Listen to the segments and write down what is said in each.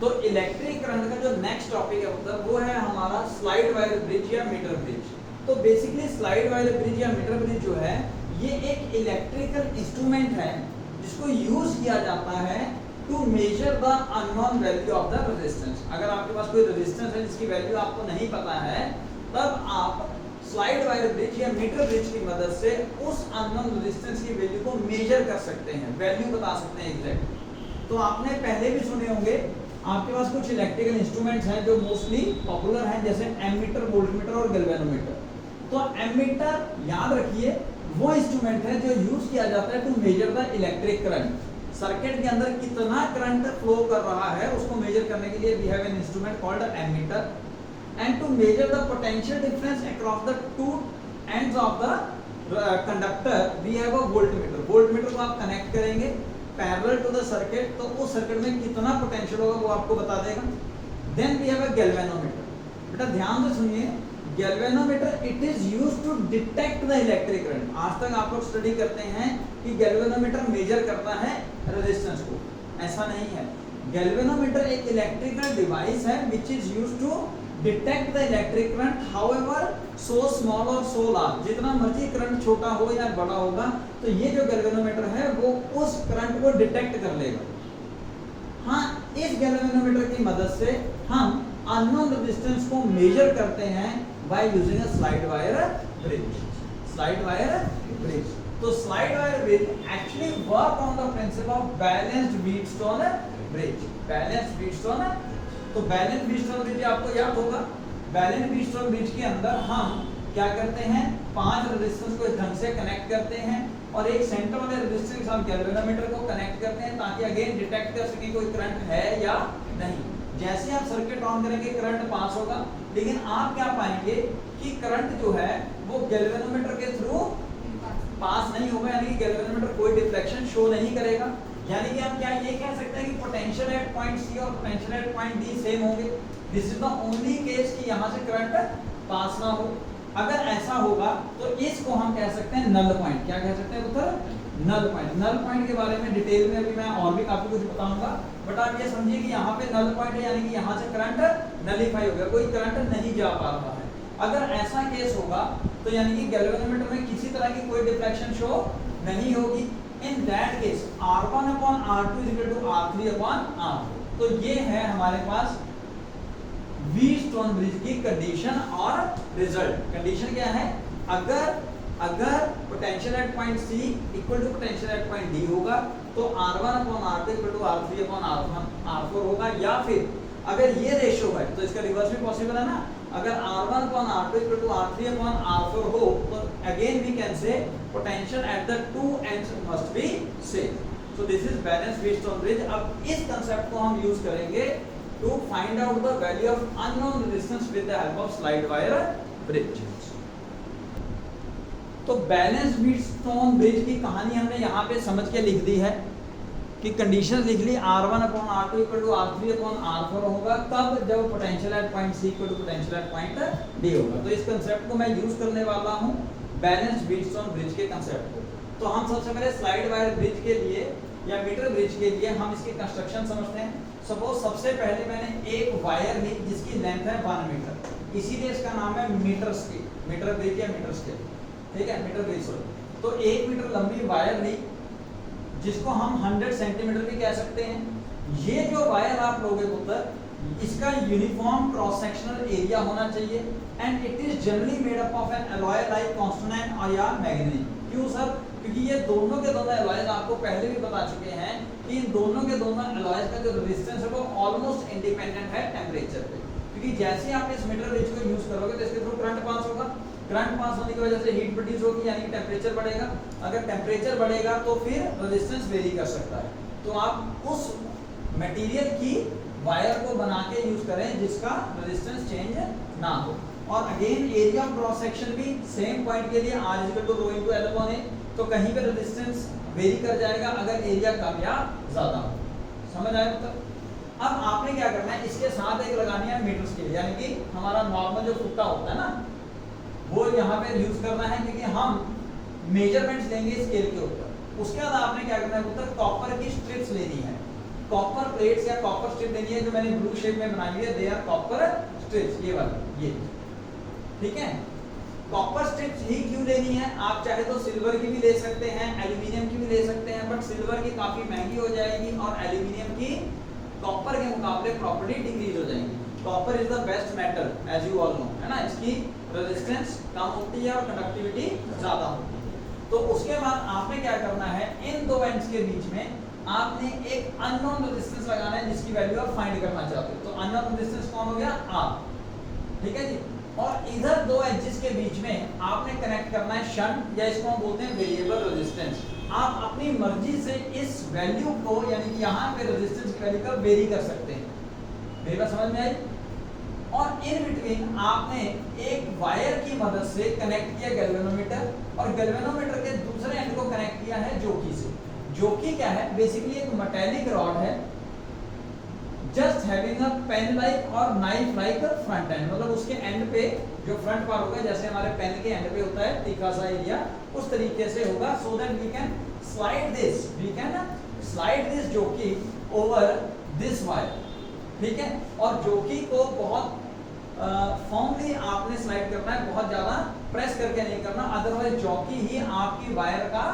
तो electric current का जो नेक्स्ट टॉपिक है मतलब वो है हमारा स्लाइड वायर ब्रिज या मीटर ब्रिज। तो बेसिकली स्लाइड वायर ब्रिज या मीटर ब्रिज जो है ये एक इलेक्ट्रिकल इंस्ट्रूमेंट है जिसको यूज किया जाता है to measure the unknown value of the resistance. अगर आपके पास कोई रेजिस्टेंस है जिसकी वैल्यू आपको नहीं पता है तब आप स्लाइड वायर ब्रिज या मीटर ब्रिज की मदद से उस अननोन रेजिस्टेंस की वैल्यू को मेजर कर सकते हैं, वैल्यू बता सकते हैं एग्जैक्ट। तो आपने पहले भी सुने होंगे, आपके पास कुछ इलेक्ट्रिकल इंस्ट्रूमेंट्स हैं जो मोस्टली पॉपुलर हैं जैसे एमीटर, वोल्टमीटर और गैल्वेनोमीटर। तो एमीटर याद रखिए वो इंस्ट्रूमेंट है जो यूज किया जाता है to measure the electric current. Circuit के अंदर कितना करंट फ्लो कर रहा है उसको मेजर करने के लिए we have an instrument called ammeter. And to measure the potential difference across the two ends of the conductor, we have a voltmeter. voltmeter को आप कनेक्ट करेंगे पैरेलल टू द सर्किट, तो उस सर्किट में कितना पोटेंशियल होगा वो आपको बता देगा। Then we have a galvanometer. बेटा ध्यान से सुनिए, galvanometer it is used to detect the electric current. आज तक आप लोग स्टडी करते हैं कि galvanometer मेजर करता है रेजिस्टेंस को, ऐसा नहीं है। galvanometer एक इलेक्ट्रिकल डिवाइस है which is used to detect the electric current however so small और सो लार्ज। जितना मर्जी करंट छोटा हो या बड़ा होगा तो ये जो गैल्वेनोमीटर है वो उस करंट को डिटेक्ट कर लेगा। हाँ, इस गैल्वेनोमीटर की मदद से हम अननोन रेजिस्टेंस को मेजर करते हैं by using a slide wire bridge. Slide wire bridge, तो slide wire bridge actually work on the principle of balanced Wheatstone bridge. Balanced Wheatstone, तो बैलेंस व्हीटस्टोन ब्रिज आपको याद होगा। बैलेंस व्हीटस्टोन ब्रिज के अंदर हम क्या करते हैं, 5 रेजिस्टेंस को इस ढंग से कनेक्ट करते हैं और एक सेंटर वाले रेजिस्टेंस के साथ गैल्वेनोमीटर को कनेक्ट करते हैं ताकि अगेन डिटेक्ट कर सके कोई करंट है या नहीं। जैसे आप सर्किट ऑन करेंगे करंट पास होगा, लेकिन आप क्या पाएंगे कि करंट जो है वो गैल्वेनोमीटर के थ्रू पास नहीं होगा, यानी कि गैल्वेनोमीटर कोई डिफ्लेक्शन शो नहीं करेगा। यानी कि हम क्या ये कह सकते हैं कि पोटेंशियल एट पॉइंट सी और potential at point D same होंगे। This is the only case कि यहां से करंट पास ना हो। अगर ऐसा होगा तो इसको हम कह सकते हैं नल पॉइंट। क्या कह सकते हैं उत्तर? Null point. नल पॉइंट के बारे में डिटेल में अभी मैं और भी काफी कुछ बताऊंगा, बट आप ये समझिए कि यहाँ पे नल पॉइंट है यानी कि यहाँ से करंट नलीफाई हो गया, कोई करंट नहीं जा पा रहा है। अगर ऐसा केस होगा तो यानी कि गैल्वेनोमीटर में किसी तरह की कोई डिफ्लेक्शन शो नहीं होगी। In that case, R1 upon R2 is equal to R3 upon R4। तो ये है हमारे पास व्हीटस्टोन ब्रिज की कंडीशन और रिजल्ट। कंडीशन क्या है, अगर potential at point C equal to potential at point D होगा तो R1 upon R2 equal to R3 upon R4 होगा, या फिर अगर ये रेशियो है तो इसका रिवर्स भी पॉसिबल है ना। अगर R1 upon R2 equal to R3 upon R4 हो तो again we can say potential at the two ends must be same। So this is balanced Wheatstone bridge. अब इस कंसेप्ट को हम यूज करेंगे to find out the value of unknown resistance with the help of slide wire bridge। तो balanced Wheatstone bridge की कहानी हमने यहाँ पे समझ के लिख दी है कि कंडीशन लिख ली R1 upon R2 equal to R3 upon R4 होगा कब, जब potential at point C equal to potential at point D होगा। तो इस कंसेप्ट को मैं यूज करने वाला हूँ बैलेंस्ड व्हीटस्टोन ब्रिज के कंसेप्ट को। तो हम सबसे पहले स्लाइड वायर ब्रिज के लिए या मीटर ब्रिज के लिए हम इसकी कंस्ट्रक्शन समझते हैं। सपोज सबसे पहले मैंने एक वायर ली जिसकी लेंथ है 1 मीटर, इसीलिए इसका नाम है मीटर स्केल, मीटर ब्रिज या मीटर स्केल, ठीक है, मीटर ब्रिज। तो 1 मीटर लंबी वायर ली जिसको हम 100 सेंटीमीटर भी कह सकते हैं। ये जो वायर आप लोगे पुत्र, इसका यूनिफॉर्म क्रॉस सेक्शनल एरिया होना चाहिए and it is generally made up of N alloy like constant और या मैग्नीज। क्यों सर? क्योंकि ये दोनों के दोनों अलॉयज आपको पहले भी बता चुके हैं कि इन दोनों के दोनों अलॉयज का जो रेजिस्टेंस है वो ऑलमोस्ट इंडिपेंडेंट है टेम्परेचर पे। क्योंकि जैसे ही आप इस मीटर ब्रिज को यूज करोगे तो इसके थ्रू करंट पास होगा, करंट पास होने की वजह से हीट प्रोड्यूस होगी यानी कि टेम्परेचर बढ़ेगा। अगर टेम्परेचर बढ़ेगा तो फिर रेजिस्टेंस वेरी कर सकता है। तो आप उस मटेरियल की वायर को बना के यूज करें जिसका रेजिस्टेंस चेंज ना हो। और again area of cross section भी सेम पॉइंट के लिए R equal to rho into L upon A, तो कहीं पे रेजिस्टेंस वेरी कर जाएगा अगर एरिया कम या ज्यादा हो। समझ आया मतलब? अब आपने क्या करना है, इसके साथ एक लगानी है मीटर स्केल, यानी कि हमारा नॉर्मल जो फुट्टा होता है ना वो यहाँ पे यूज करना है, क्योंकि हम मेजरमेंट्स लेंगे स्केल के ऊपर। उसके बाद आपने क्या करना है पुत्र, कॉपर की स्ट्रिप्स लेनी है। कॉपर प्लेट्स या कॉपर स्ट्रिप लेनी है, जो मैंने ब्लू शेप में बनाई हुई है, दे आर कॉपर स्ट्रिप्स, ये वाली, ये ठीक है। कॉपर स्ट्रिप्स ही क्यों लेनी है? आप चाहे तो सिल्वर की भी ले सकते हैं, एल्यूमिनियम की भी ले सकते हैं, बट सिल्वर की काफी महंगी हो जाएगी और एल्यूमिनियम की कॉपर के मुकाबले प्रॉपर्टी डिक्रीज हो जाएगी। Copper is the best metal as you all know, है ना, इसकी रेजिस्टेंस कम होती है और कंडक्टिविटी ज्यादा होती है। तो उसके बाद आपने क्या करना है, इन दो एंड्स के बीच में आपने एक अननोन रेजिस्टेंस लगाना है जिसकी वैल्यू आप फाइंड करना चाहते हो। तो अननोन रेजिस्टेंस कौन हो गया? R, ठीक है जी। और इधर दो एजेस के बीच में आपने कनेक्ट करना है शंट, या इसको हम बोलते हैं वेरिएबल रेजिस्टेंस। आप अपनी मर्जी से इस वैल्यू को, यानी कि यहाँ पे रेजिस्टेंस की वैल्यू का वेरी कर सकते हैं। मेरी बात समझ में आई? और इन बिटवीन आपने एक वायर की मदद से कनेक्ट किया गैल्वेनोमीटर, और गैल्वेनोमीटर के दूसरे एंड को कनेक्ट किया है जोकी से। जोकी क्या है? बेसिकली एक मेटालिक रॉड है, just having a pen like और नाइफ लाइक फ्रंट एंड, मतलब उसके एंड पे जो फ्रंट पार्ट होगा, जैसे हमारे पेन के एंड पे होता है तीखा सा एरिया, उस तरीके से होगा, so that we can slide this, we can slide this jockey over this wire, ठीक है। और जोकी को बहुत फॉर्मली आपने स्लाइड करना है, बहुत ज्यादा प्रेस करके नहीं करना, अदरवाइज जोकी ही आपकी वायर का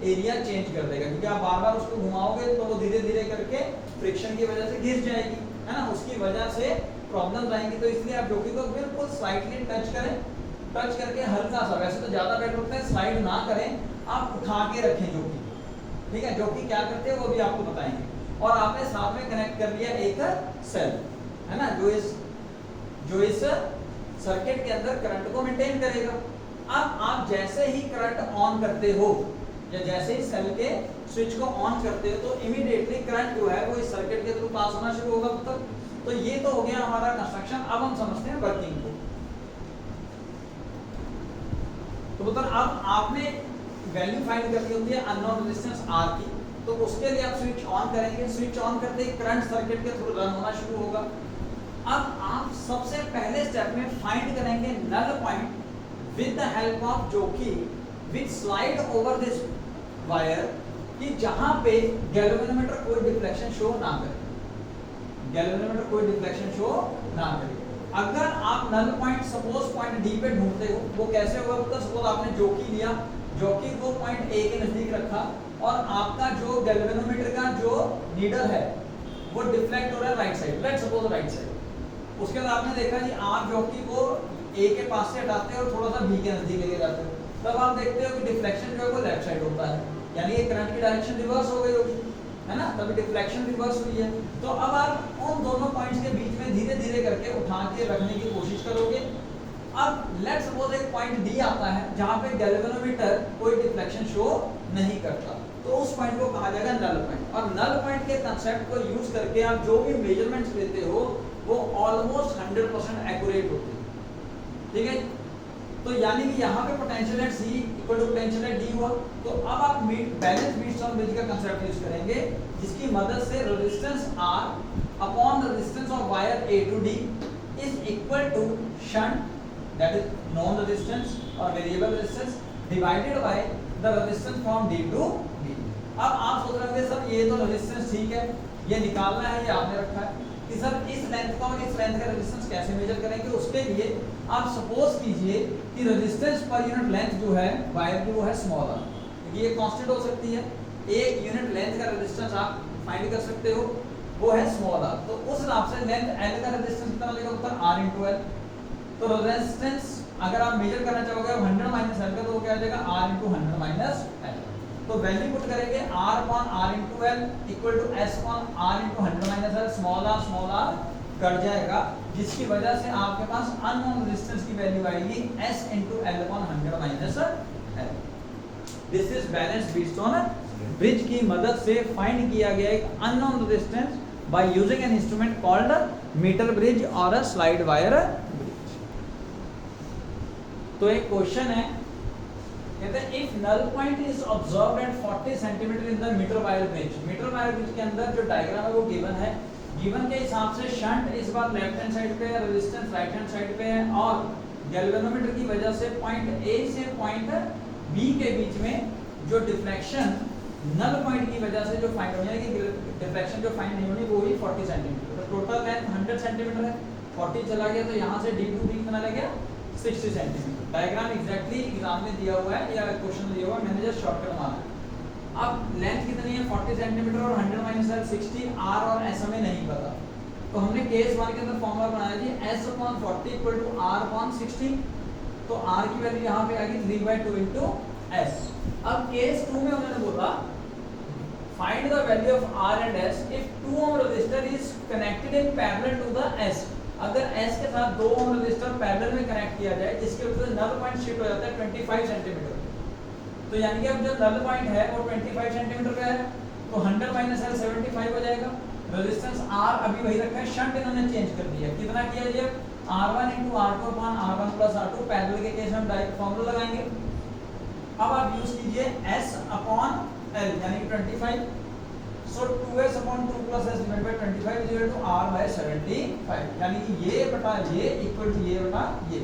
एरिया चेंज कर देगा, क्योंकि आप बार बार उसको घुमाओगे तो वो धीरे धीरे करके फ्रिक्शन की वजह से घिस जाएगी, है ना, उसकी वजह से प्रॉब्लम आएंगी। तो इसलिए आप जोकी को बिल्कुल स्लाइटली टच करें, टच करके हल्का सा, वैसे तो ज्यादा बेटर होता है स्लाइड ना करें, आप उठा के रखें जोकी, ठीक है। जोकी क्या करते हैं वो भी आपको बताएंगे। और आपने साथ में कनेक्ट कर लिया एक सेल, है ना, जो इस सर्किट के अंदर करंट को मेंटेन करेगा। अब आप जैसे ही करंट ऑन करते हो, या जैसे ही सेल के स्विच को ऑन करते हो, तो इमीडिएटली करंट जो है वो इस सर्किट के थ्रू पास होना शुरू होगा पुत्र। तो ये तो हो गया हमारा कंस्ट्रक्शन। अब हम समझते हैं वर्किंग को। तो पुत्र अब आपने वैल्यू फाइंड करनी होती है अननोन रेजिस्टेंस R की, तो उसके लिए आप स्विच ऑन करेंगे। स्विच ऑन करते ही करंट सर्किट के थ्रू रन होना शुरू होगा। अब आप सबसे पहले स्टेप में फाइंड करेंगे null point with the help of jockey which slide over this wire, कि जहां पे गैल्वेनोमीटर कोई डिफ्लेक्शन शो ना करे, गैल्वेनोमीटर कोई डिफ्लेक्शन शो ना करे। अगर आप null point suppose point D पे ढूंढते हो, वो कैसे होगा? तो सपोज आपने जोकी लिया, जोकी को पॉइंट ए के नजदीक रखा, और आपका जो गैल्वेनोमीटर का जो नीडल है वो डिफ्लेक्ट हो रहा है right side, let's suppose right side. उसके बाद आपने देखा जी आप जोकी को ए के पास से हटाते हो और थोड़ा सा बी के नजदीक लेके जाते हो, तब आप देखते हो कि डिफ्लेक्शन जो है वो लेफ्ट साइड होता है, यानी ये करंट की डायरेक्शन रिवर्स हो गई होगी, है ना, तभी डिफ्लेक्शन रिवर्स हुई है। तो अब आप उन दोनों पॉइंट्स के बीच में धीरे धीरे करके उठा के रखने की कोशिश करोगे। अब लेट्स सपोज एक पॉइंट डी आता है जहां पे गैल्वेनोमीटर कोई डिफ्लेक्शन शो नहीं करता, तो उस पॉइंट को कहा जाएगा नल पॉइंट। और नल पॉइंट के कंसेप्ट को यूज करके आप जो भी मेजरमेंट्स लेते हो वो ऑलमोस्ट 100% एक्यूरेट होते हैं, ठीक है। तो यानी कि यहाँ पे potential at C equal to potential at D हुआ। तो अब आप बैलेंस व्हीटस्टोन ब्रिज का कंसेप्ट यूज करेंगे, जिसकी मदद से resistance R upon resistance of wire A to D is equal to shunt, that is known resistance और variable resistance, divided by the resistance from D to D। अब आप सोच रहे होंगे सर ये तो रेजिस्टेंस ठीक है, ये निकालना है, ये आपने रखा है कि सर इस लेंथ का और इस लेंथ का रेजिस्टेंस कैसे मेजर करेंगे। उसके लिए आप सपोज कीजिए कि रेजिस्टेंस पर यूनिट लेंथ जो है वायर की वो है स्मॉल r, क्योंकि ये कांस्टेंट हो सकती है। एक यूनिट लेंथ का रेजिस्टेंस आप फाइंड कर सकते हो, वो है स्मॉल r। तो उस हिसाब से लेंथ l का रेजिस्टेंस कितना लगेगा उत्तर r into l। तो रेजिस्टेंस अगर आप मेजर करना चाहोगे 100 माइनस l का, तो वो क्या आ जाएगा r into 100 माइनस l। तो वैल्यू पुट करेंगे r upon r into l equal to s upon r into 100 minus l, small r cut जाएगा, जिसकी वजह से आपके पास अननोन रेजिस्टेंस की वैल्यू आएगी s into l upon 100 minus l। This is balance Wheatstone bridge की मदद से फाइंड किया गया एक unknown resistance by using an instrument called metre bridge और अ स्लाइड वायर ब्रिज। तो एक क्वेश्चन है, कहते हैं if null point is observed at 40 centimetre in the metre wire bridge. Metre wire bridge के अंदर जो डायग्राम है वो गिवन है, गिवन के हिसाब से शंट इस बार लेफ्ट हैंड साइड पे है, रेजिस्टेंस राइट हैंड साइड पे है, और गैल्वेनोमीटर की वजह से पॉइंट ए से पॉइंट बी के बीच में जो डिफ्लेक्शन नल पॉइंट की वजह से जो फाइंड होनी है कि डिफ्रैक्शन जो फाइंड नहीं होनी वो ही 40 सेंटीमीटर। तो टोटल लेंथ 100 सेंटीमीटर है, 40 चला गया तो यहाँ से डी टू बी कितना लग गया 60 सेंटीमीटर। डायग्राम एग्जैक्टली एग्जाम में दिया हुआ है या क्वेश्चन में दिया हुआ है, मैंने जस्ट शॉर्टकट मारा है। अब लेंथ कितनी है 40 सेंटीमीटर और 100 माइनस एल 60, आर और एस हमें नहीं पता, तो हमने केस 1 के अंदर फॉर्मूला बनाया जी S/40 इक्वल टू R/60। तो R की वैल्यू यहाँ पे आ गई 3/2 इनटू S। अब केस 2 में उन्होंने बोला find the value of R and S if 2 ohm resistor is connected in parallel to the S। अगर S के साथ 2 ओम रेजिस्टर पैरेलल में कनेक्ट किया जाए जिसके वजह से नल पॉइंट शिफ्ट हो जाता है 25 सेंटीमीटर, तो यानी कि अब जो नल पॉइंट है वो 25 सेंटीमीटर पे है, तो 100 माइनस L 75 हो जाएगा। रेजिस्टेंस R अभी वही रखा है, शंट इन्होंने चेंज कर दिया। कितना किया जी R1 into R2 upon R1 plus R2, parallel के केस में हम डायरेक्ट फॉर्मूला लगाएंगे। अब आप यूज कीजिए S upon L यानी कि 25, सो 2S upon 2 plus S divided by 25 is equal to R by 75, यानी कि ये बटा ये इक्वल टू ये बटा ये।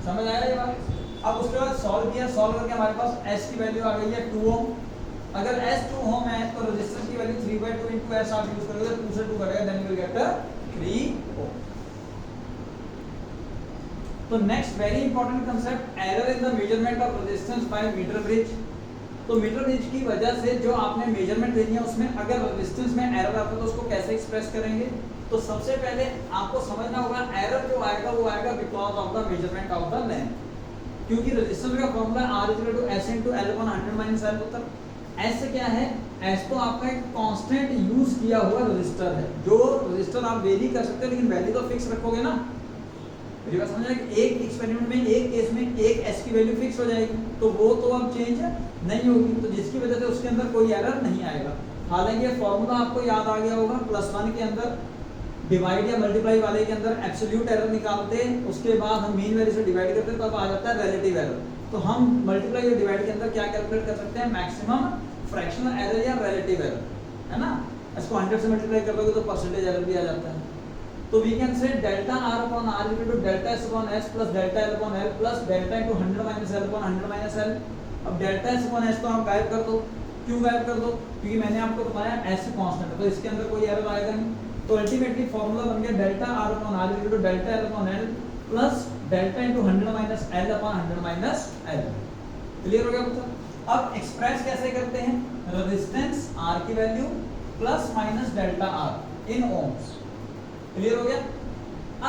समझ आया ये बात? अब उसके बाद सॉल्व किया, सॉल्व करके हमारे पास S की वैल्यू आ गई है 2 ओम। अगर S 2 ओम है तो रेजिस्टेंस की वैल्यू 3/2 into S आप यूज करोगे, 2 से 2 करेगा, then you will get 3 ohm. तो next very important concept, error in the measurement of resistance by metre bridge. तो मीटर ब्रिज की वजह से जो आपने मेजरमेंट लेनी है उसमें अगर रेजिस्टेंस में एरर आता है तो उसको कैसे एक्सप्रेस करेंगे। तो सबसे पहले आपको समझना होगा एरर जो आएगा वो आएगा because of the measurement of the length, क्योंकि रेजिस्टेंस का formula R = S * L / 100 - L होता है। S से क्या है, S तो आपका एक कांस्टेंट यूज किया हुआ रेजिस्टर है, जो रेजिस्टर आप वेरी कर सकते हो लेकिन वैल्यू तो फिक्स रखोगे ना। मेरी बात समझ आए? एक एक्सपेरिमेंट में एक केस में एक S की वैल्यू फिक्स हो जाएगी, तो वो तो अब चेंज नहीं होगी, तो जिसकी वजह से उसके अंदर कोई एरर नहीं आएगा। हालांकि फॉर्मूला आपको याद आ गया होगा, +1 के अंदर डिवाइड या मल्टीप्लाई वाले के अंदर एब्सोल्यूट एरर निकालते, उसके बाद हम मीन वैल्यू से डिवाइड करते तब आ जाता है रिलेटिव एरर। तो हम मल्टीप्लाई और डिवाइड के अंदर क्या कैलकुलेट कर सकते हैं, मैक्सिमम फ्रैक्शनल एरर या रिलेटिव एरर, है ना। इसको 100 से मल्टीप्लाई कर दोगे तो परसेंटेज एरर भी आ जाता है। तो we can say delta R/R = delta S/S plus delta L/L plus delta × 100 - L / 100 - L। अब डेल्टा S/S तो आप गायब कर दो, क्यों गायब कर दो, क्योंकि मैंने आपको बताया S कांस्टेंट है तो इसके अंदर कोई एरर आएगा नहीं। तो अल्टीमेटली फॉर्मूला बन गया delta R/R = delta L/L plus delta × 100 - L / 100 - L। Clear हो गया बच्चा? अब एक्सप्रेस कैसे करते हैं, रेजिस्टेंस R की value plus minus delta R इन ओम्स। क्लियर हो गया?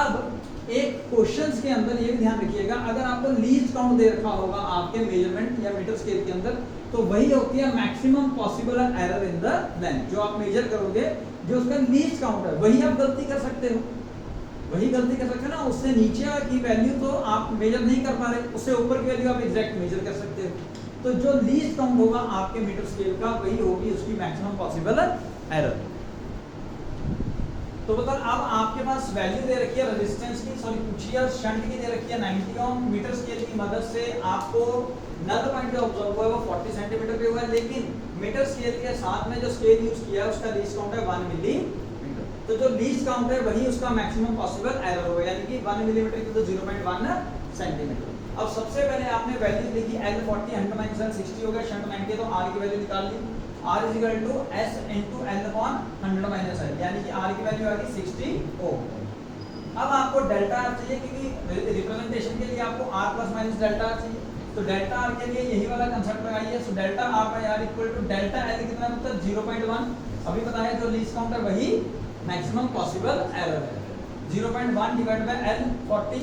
अब एक क्वेश्चंस के अंदर ये भी ध्यान रखिएगा, अगर आपको लीस्ट काउंट दे रखा होगा आपके मेजरमेंट या मीटर स्केल के अंदर, तो वही होती है maximum possible error in the length. जो आप मेजर करोगे जो उसका लीस्ट काउंट है वही आप गलती कर सकते हो, वही गलती कर सकते हो ना। उससे नीचे की वैल्यू तो आप मेजर नहीं कर पा रहे, उससे ऊपर की वैल्यू आप एग्जैक्ट मेजर कर सकते हो। तो जो लीस्ट काउंट होगा आपके मीटर स्केल का वही होगी उसकी मैक्सिमम पॉसिबल एरर। तो मतलब अब आपके पास वैल्यू दे रखी है रेजिस्टेंस की, सॉरी पूछिए शंट की दे रखी है 90 ओम। मीटर स्केल की मदद से आपको नल पॉइंट जो ऑब्जर्व हुआ है वो 40 सेंटीमीटर पे हुआ है, लेकिन मीटर स्केल के साथ में जो स्केल यूज किया है उसका लीस्ट काउंट है 1 मिलीमीटर। तो जो लीस्ट काउंट है वही उसका मैक्सिमम पॉसिबल एरर होगा, यानी कि 1 मिलीमीटर की तो 0.1 सेंटीमीटर। अब सबसे पहले आपने वैल्यूज लिखी L40 100 - L 60 हो गया, शंट 90 तो R की वैल्यू निकाल ली। R = S * L / 100 - L, यानी कि R की वैल्यू आ गई 60 ओम। अब आपको डेल्टा R चाहिए, क्योंकि रिप्रेजेंटेशन के लिए आपको R plus minus delta R चाहिए, तो डेल्टा R के लिए यही वाला कंसेप्ट लगाइए। So delta R/R = delta L कितना होता है 0.1, अभी बताया जो लीस्ट काउंट है वही मैक्सिमम पॉसिबल एरर है। 0.1 डिवाइड बाय L 40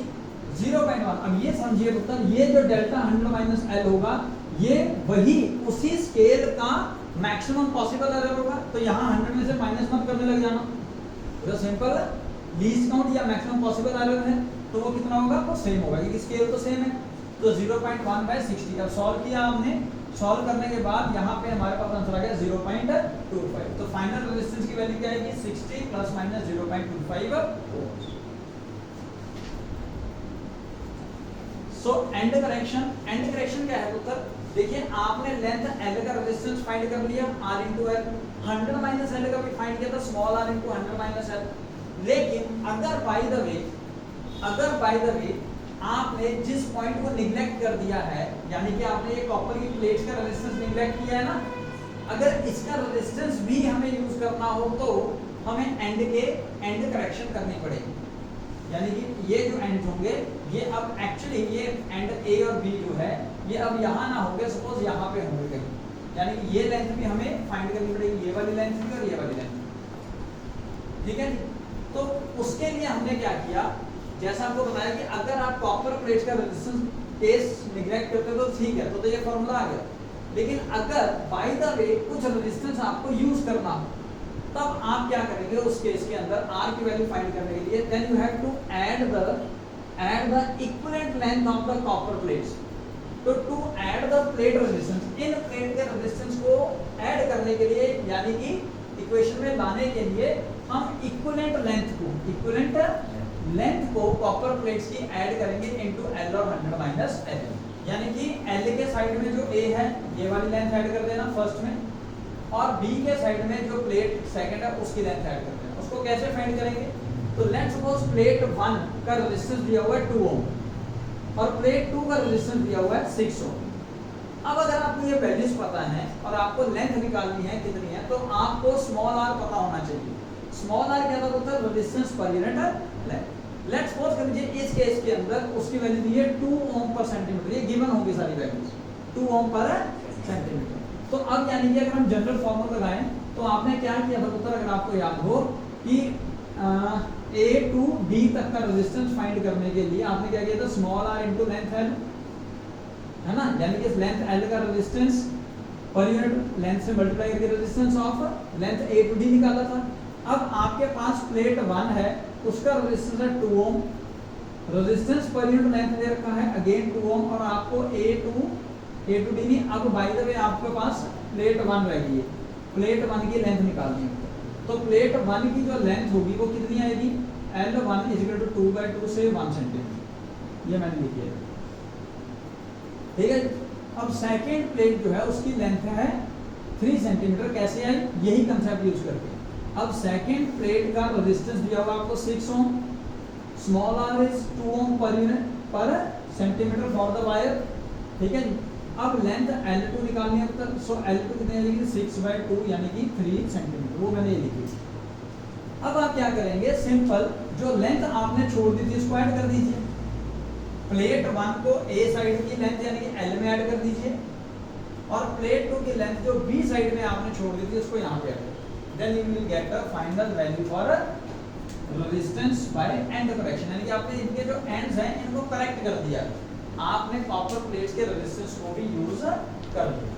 0.1। अब ये समझिए पुत्र, ये जो डेल्टा 100 - L होगा ये वही उसी स्केल का मैक्सिमम पॉसिबल एरर होगा। तो यहाँ 100 में से माइनस मत करने लग जाना, तो सिंपल लीस्ट काउंट या मैक्सिमम पॉसिबल एरर है तो वो कितना होगा, वो सेम होगा क्योंकि स्केल तो सेम है। तो 0.1/60। अब सॉल्व किया हमने, सॉल्व करने के बाद यहाँ पे हमारे पास आंसर आ गया 0.25। तो फाइनल रेजिस्टेंस की वैल्यू क्या आएगी 60 ± 0.25 so and correction. And correction क्या है पुत्र, देखिए आपने लेंथ L का रेजिस्टेंस फाइंड कर लिया R * L, 100 - L का भी फाइंड किया था स्मॉल r * 100 - L। लेकिन अगर बाय द वे आपने जिस पॉइंट को निग्लेक्ट कर दिया है, यानी कि आपने ये कॉपर की प्लेट का रेजिस्टेंस निग्लेक्ट किया है ना, अगर इसका रेजिस्टेंस भी हमें यूज करना हो तो हमें एंड करेक्शन करनी पड़ेगी, यानी कि ये जो एंड होंगे ये अब एक्चुअली ये एंड ए और बी जो है ये अब यहाँ ना होंगे, सपोज यहाँ पे होंगे कहीं, यानी कि ये लेंथ भी हमें फाइंड करनी पड़ेगी, ये वाली लेंथ भी और ये वाली लेंथ, ठीक है। तो उसके लिए हमने क्या किया, जैसा आपको बताया कि अगर आप कॉपर प्लेट्स का रेजिस्टेंस केस निग्लेक्ट करते हो तो ठीक है, तो ये फॉर्मूला आ गया। लेकिन अगर बाय द वे कुछ रेजिस्टेंस आपको यूज करना हो तब आप क्या करेंगे, उस केस के अंदर R की वैल्यू फाइंड करने के लिए then you have to add the equivalent length of the copper plates. तो to add the plate resistance, इन प्लेट के रेजिस्टेंस को ऐड करने के लिए यानी कि इक्वेशन में लाने के लिए हम इक्विवेलेंट लेंथ को कॉपर प्लेट्स की ऐड करेंगे इनटू L और 100 माइनस L, यानी कि L के साइड में जो A है ये वाली लेंथ ऐड कर देना फर्स्ट में, और B के साइड में जो प्लेट सेकंड है उसकी लेंथ ऐड कर देना। उसको कैसे फाइंड करेंगे, तो लेट्स सपोज प्लेट 1 का रेजिस्टेंस दिया हुआ है 2 ओम और प्लेट 2 का रेजिस्टेंस दिया हुआ है 6 ओम। अब अगर आपको ये वैल्यूज पता है और आपको लेंथ निकालनी है कितनी है, तो आपको स्मॉल r पता होना चाहिए। स्मॉल r क्या होता है, resistance per unit length. Let's suppose कर लीजिए इस केस के अंदर उसकी वैल्यू दी है 2 ओम पर सेंटीमीटर, ये गिवन होगी सारी वैल्यूज 2 ओम पर सेंटीमीटर। तो अब यानी कि अगर हम जनरल फॉर्मूला लगाएं तो आपने क्या किया था पुत्र, अगर आपको याद हो कि A टू B तक का रेजिस्टेंस फाइंड करने के लिए आपने क्या किया था, small r into length L, है ना, यानी कि लेंथ L का रेजिस्टेंस पर यूनिट लेंथ से मल्टीप्लाई करके resistance of length A to D निकाला था। अब आपके पास प्लेट 1 है, उसका रेजिस्टेंस है 2 ओम, रेजिस्टेंस पर यूनिट लेंथ दे रखा है अगेन 2 ओम, और आपको A टू D नहीं, अब बाय द वे आपके पास प्लेट 1 रह गई है, प्लेट 1 की लेंथ निकालनी है। तो प्लेट 1 की जो लेंथ होगी वो कितनी आएगी, L1 = 2/2 से 1 सेंटीमीटर, ये मैंने लिखी है, ठीक है। अब सेकेंड प्लेट जो है उसकी लेंथ है 3 सेंटीमीटर, कैसे आई, यही कंसेप्ट यूज करके। अब सेकेंड प्लेट का रेजिस्टेंस दिया हुआ आपको 6 ohm, small r is 2 ohm per unit पर सेंटीमीटर फॉर द वायर, ठीक है। अब लेंथ L2 निकालनी है, तो सो L2 कितनी आएगी, 6/2 यानी कि 3 सेंटीमीटर, वो मैंने ये लिखी। अब आप क्या करेंगे, सिंपल जो लेंथ आपने छोड़ दी थी उसको ऐड कर दीजिए, प्लेट 1 को A साइड की लेंथ यानी कि L में ऐड कर दीजिए, और प्लेट 2 की लेंथ जो B साइड में आपने छोड़ दी थी उसको यहाँ पे ऐड कर, then you will get the final value for resistance by end correction, यानी कि आपने इनके जो एंड्स हैं इनको करेक्ट कर दिया, आपने कॉपर प्लेट्स के रेजिस्टेंस को भी यूज कर दिया।